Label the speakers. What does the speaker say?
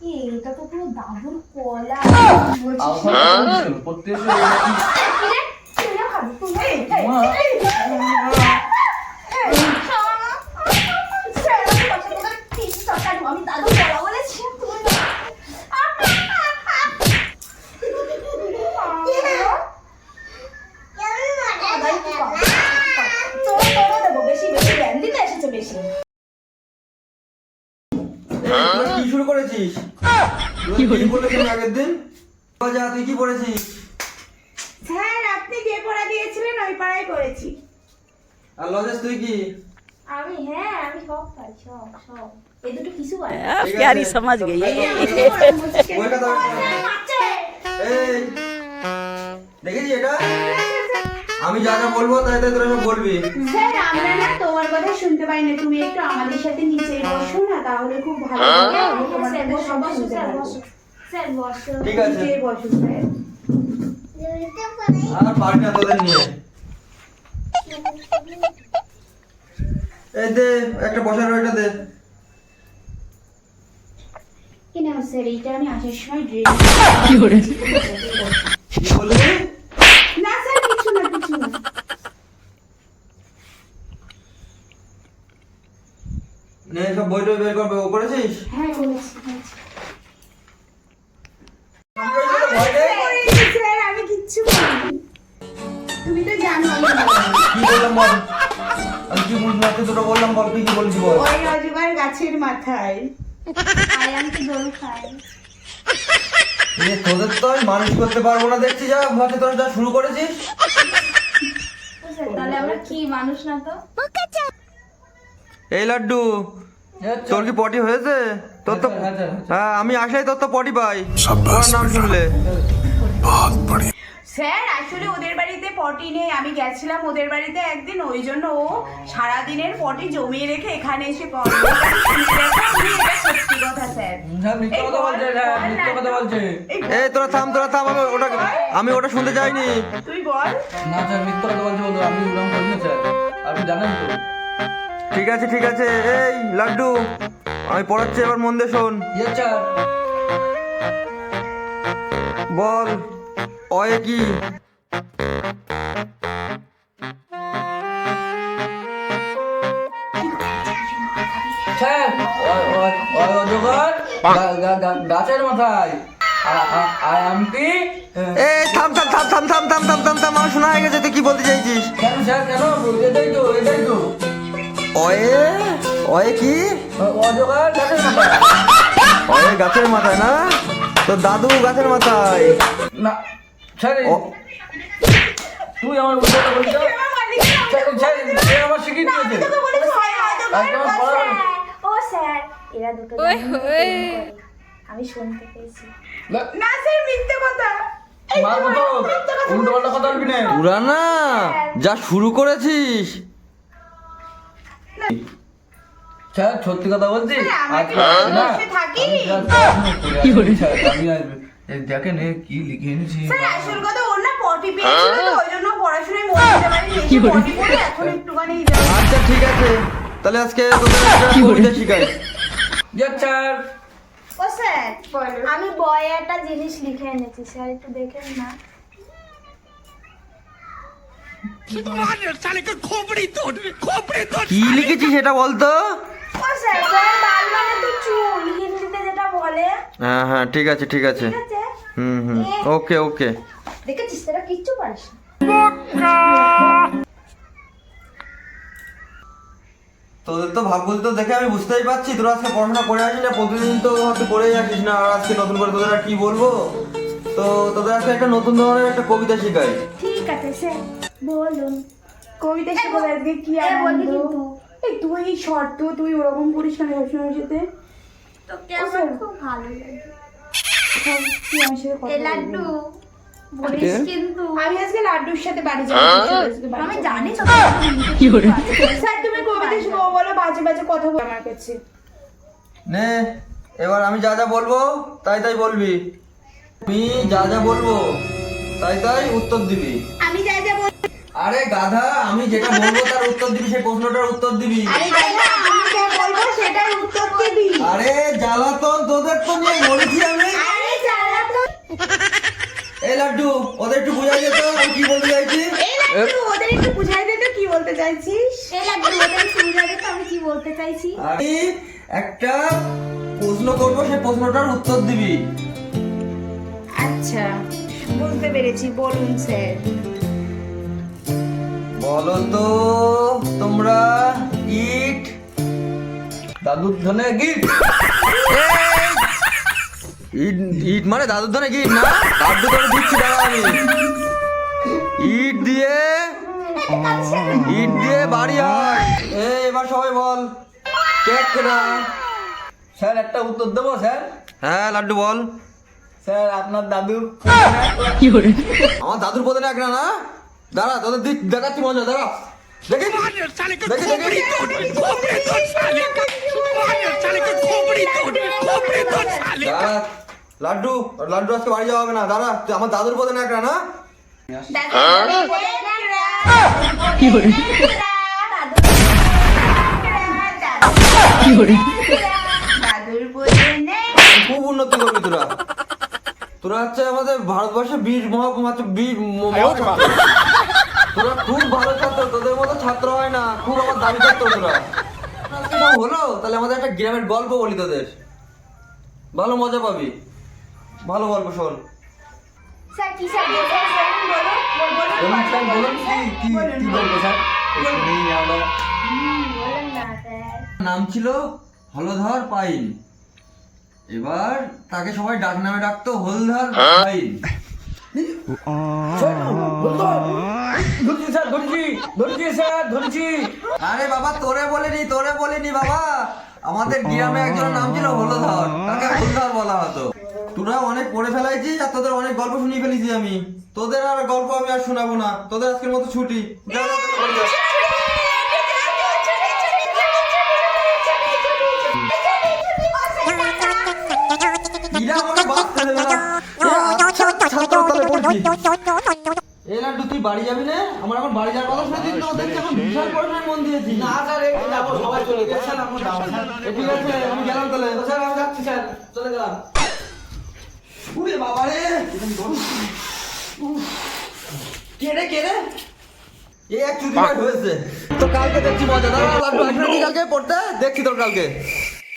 Speaker 1: এটা তো পুরো দাদুর কলা। আমি দাদু কলা বলেছি। বেশি বেশি জ্ঞান দিতে এসেছে বেশি।
Speaker 2: কি শুরু করেছিস? কি বলেছিস আগের দিন? যা তুই কি পড়েছিস?
Speaker 3: স্যার আপনি যে পড়া দিয়েছিলেন ওই পড়াই করেছি।
Speaker 2: আর লজেস তুই কি?
Speaker 1: আমি আমি সব পাই সব এই দুটো কিছু পাই।
Speaker 4: प्यारी समझ गई।
Speaker 2: বইটা দাও। এই দেখেছিস এটা? আমি যা যা বলবো তাই তাই তোরা সব বলবি।
Speaker 3: স্যার আমরা না তোমার কথা শুনতে পাই না, তুমি একটু আমাদের সাথে নিচে বসো না, তাহলে খুব ভালো হবে। আমি তোমার কথা সব শুনতে পারবো।
Speaker 1: স্যার বসো।
Speaker 2: ঠিক আছে।
Speaker 3: নিচে বসো স্যার।
Speaker 2: আর পারি না তোদের নিয়ে। এই দে একটা বসার ওইটা দে।
Speaker 3: কি না স্যার, এইটা আমি আসার সময় ড্রেস
Speaker 2: কি বললি?
Speaker 3: না স্যার কিছু না কিছু না।
Speaker 2: নে সব বইটা বের করবে। ও করেছিস?
Speaker 3: হ্যাঁ করেছি।
Speaker 2: ভয় নেই?
Speaker 3: স্যার আমি কিচ্ছু করিনি, তুমি তো জানো আমি
Speaker 2: কি বললাম বল? আমি কি বুঝতে পারছি তোরা বললাম বল তুই কি বলছিস বল?
Speaker 3: ওই অজগর গাছের মাথায়।
Speaker 1: আমি কি দোল খাই।
Speaker 2: তোদের তো আমি মানুষ করতে পারবো না দেখছি, যা ভাবছি তোরা যা শুরু করেছিস।
Speaker 1: তাহলে আমরা কি মানুষ না তো?
Speaker 2: এই লাড্ডু তোর কি পটি হয়েছে? তোর তো হ্যাঁ আমি আসলেই তোর তো পটি পাই তোমার নাম শুনলে।
Speaker 3: স্যার আসলে ওদের বাড়িতে পটি নেই, আমি গেছিলাম ওদের বাড়িতে একদিন, ওই জন্য ও সারাদিনের পটি জমিয়ে রেখে এখানে এসে পড়ে। সত্যি কথা স্যার।
Speaker 2: এই তোরা থাম আমি ওটা শুনতে চাইনি।
Speaker 3: তুই বল।
Speaker 5: না স্যার মিথ্যা কথা বলছি, বলতো আমি উড়ান করিনি স্যার, আপনি জানেন তো।
Speaker 2: ঠিক আছে এই লাড্ডু আমি পড়াচ্ছি, এবার মন দিয়ে শোন।
Speaker 5: Yes sir.
Speaker 2: বল অয়ে কি?
Speaker 5: স্যার অজগর গাছের মাথায় আয়ামটি।
Speaker 2: এই থাম আমার শোনা হয়ে গেছে, তুই কি বলতে চাইছিস?
Speaker 5: কেন স্যার কেন? এটাই তো
Speaker 2: অয়ে কি?
Speaker 5: অজগর গাছের মাথায়।
Speaker 2: অয়ে গাছের মাথায় না? তো দাদু গাছের মাথায়
Speaker 5: না স্যার তুই আমার উল্টো বলছো। স্যার আমার শিখিয়ে দিয়েছে।
Speaker 1: ও স্যার এরা দুটো আমি শুনতে পেয়েছি।
Speaker 3: না স্যার মিথ্যে কথা।
Speaker 5: মারবো তো, উল্টো পাল্টা কথা বলবি না।
Speaker 2: পুরা না যা শুরু করেছিস।
Speaker 5: স্যার সত্যি কথা বলছি। দেখেন কি লিখে এনেছি।
Speaker 3: স্যার আসল কথা ওর না পটি পেয়েছিল তো, ওই জন্য পড়াশোনায় মন দিতে পারিনি, এসে পটি পড়ে এখন একটুখানি
Speaker 2: আচ্ছা ঠিক আছে, তাহলে আজকে তোদের একটা কবিতা শিখাই।
Speaker 5: Yes sir.
Speaker 1: ও স্যার আমি বয়ে একটা জিনিস লিখে এনেছি, স্যার একটু দেখেন না।
Speaker 2: কি লিখেছিস সেটা বলতো?
Speaker 1: ও স্যার বয়ে বাল মানে তো চুল, হিন্দিতে যেটা বলে।
Speaker 2: হ্যাঁ ঠিক আছে
Speaker 1: ঠিক আছে?
Speaker 2: ওকে
Speaker 1: দেখেছিস তোরা কিচ্ছু পারিস না।
Speaker 2: তোদের তো ভাব বলতে দেখে আমি বুঝতেই পারছি তোরা আজকে পড়াশোনা করে আসিস না, প্রতিদিন তো হয়তো পড়েই আসিস না, আর আজকে নতুন করে তোদের আর কি বলবো। তো তোদের আজকে একটা নতুন ধরনের একটা কবিতা শিখাই।
Speaker 1: ঠিক আছে স্যার বলুন।
Speaker 3: কবিতা শিখবো আজকে, কি
Speaker 1: বলবি
Speaker 3: আনন্দ।
Speaker 1: কিন্তু
Speaker 3: এই তুই শর্ত, তুই ওরকম করিস কেন সবসময় সাথে?
Speaker 1: তোকে আমার খুব ভালো লাগে।
Speaker 3: তুই আমার সাথে কথা
Speaker 1: এ
Speaker 3: বলবি।
Speaker 1: লাড্ডু বলিস কিন্তু।
Speaker 3: আমি আজকে লাড্ডুর সাথে বাড়ি যাবো।
Speaker 1: আমি জানি তো
Speaker 3: স্যার তুমি কবিতা শিখবো বলো, বাজে বাজে কথা বল আমার কাছে।
Speaker 2: নে এবার আমি যা যা বলবো তাই তাই বলবি। আমি যা যা বলবো তাই তাই উত্তর দিবি।
Speaker 3: আমি যা যা বল।
Speaker 2: আরে গাধা, আমি যেটা বলবো তার উত্তর দিবি, সেই প্রশ্নটার উত্তর দিবি।
Speaker 3: আরে দাদা আমি যা বলবো সেটার উত্তর দিবি।
Speaker 2: আরে জ্বালাতন তোদের তো নিয়ে একটু বোঝাই যেত আমি কি বলতে চাইছি।
Speaker 3: এই লাড্ডু, ওদের একটু বুঝাই দে তো কি বলতে চাইছিস।
Speaker 1: এই লাড্ডু ওদের একটু বুঝাই দে তো আমি কি বলতে চাইছি।
Speaker 2: আমি একটা প্রশ্ন করবো, সেই প্রশ্নটার উত্তর দিবি।
Speaker 3: আচ্ছা, বুঝতে পেরেছি, বলুন স্যার।
Speaker 2: বলো তো তোমরা ইট
Speaker 5: দাদুর ধনে গিট।
Speaker 2: ইট ইট মানে দাদুর ধরে গিট না, দাদু ধরে দিচ্ছি দাঁড়া আমি। ইট দিয়ে বাড়ি হয়। এবার সবাই বল কেক কেনা।
Speaker 5: স্যার একটা উত্তর দেবো স্যার?
Speaker 2: হ্যাঁ লাড্ডু বল।
Speaker 5: স্যার আপনার দাদু
Speaker 2: আমার দাদুর পদে রাখ না। দাঁড়া তোদের দিক দেখাচ্ছি মজা, দাঁড়া দেখি দেখি দেখি। দাঁড়া লাড্ডু, লাড্ডু আজকে বাড়ি যাওয়া হবে না। দাঁড়া তুই আমার দাদুর পদে রাখ না।
Speaker 3: দাদুর বলে নে।
Speaker 2: খুব উন্নতি করবি তোরা। তোরা হচ্ছে আমাদের ভারতবর্ষে বীর তোরা খুব ভালো ছাত্র, তোদের মতো ছাত্র হয় না, খুব আমার দামি ছাত্র তোরা। আজকে সব হলো, তাহলে আমাদের একটা গ্রামের গল্প বলি তোদের, ভালো মজা পাবি। ভালো গল্প শোন।
Speaker 1: স্যার কি স্যার বলছেন বলো
Speaker 5: বলুন স্যার, বলুন কি কি কি বলবো স্যার? শুনেই আমরা
Speaker 1: বলেন না স্যার।
Speaker 2: নাম ছিল হলধর পাইন। এবার তাকে সবাই ডাক নামে ডাকতো হলধর পাইন।
Speaker 5: ধরছি স্যার, ধরছি স্যার, ধরছি।
Speaker 2: আরে বাবা তোরে বলিনি বাবা, আমাদের গ্রামে একজনের নাম ছিল হলধর, তাকে হলধর বলা হতো। তোরা অনেক পড়ে ফেলাইছিস আর তোদের অনেক গল্প শুনিয়ে ফেলেছি আমি। তোদের আর গল্প আমি আর শোনাবো না, তোদের আজকের মতো ছুটি। যা যা, তোরা বাড়ি যা। এরা আমাকে বাঁচতে দেবে না। এরা আচ্ছা ছাত্র তলে পড়ছি। এই লাড্ডু তুই বাড়ি যাবি না? আমার এখন বাড়ি যাওয়ার কথা শুনে তো দেখছি এখন বিশাল পড়াশোনায় মন দিয়েছি।
Speaker 5: না স্যার, একটু যাবো, সবাই চলে গেছে স্যার, আমরা যাবো স্যার।
Speaker 2: ঠিক আছে আমি গেলাম তাহলে।
Speaker 5: স্যার আমি যাচ্ছি স্যার, চলে গেলাম।
Speaker 2: উরে বাবা রে, কে রে এই এক চুরি হয়েছে তো। কালকে দেখছি মজা। দাঁড়া লাড্ডু আসবে নাকি কালকে পড়তে? দেখছি তোর কালকে।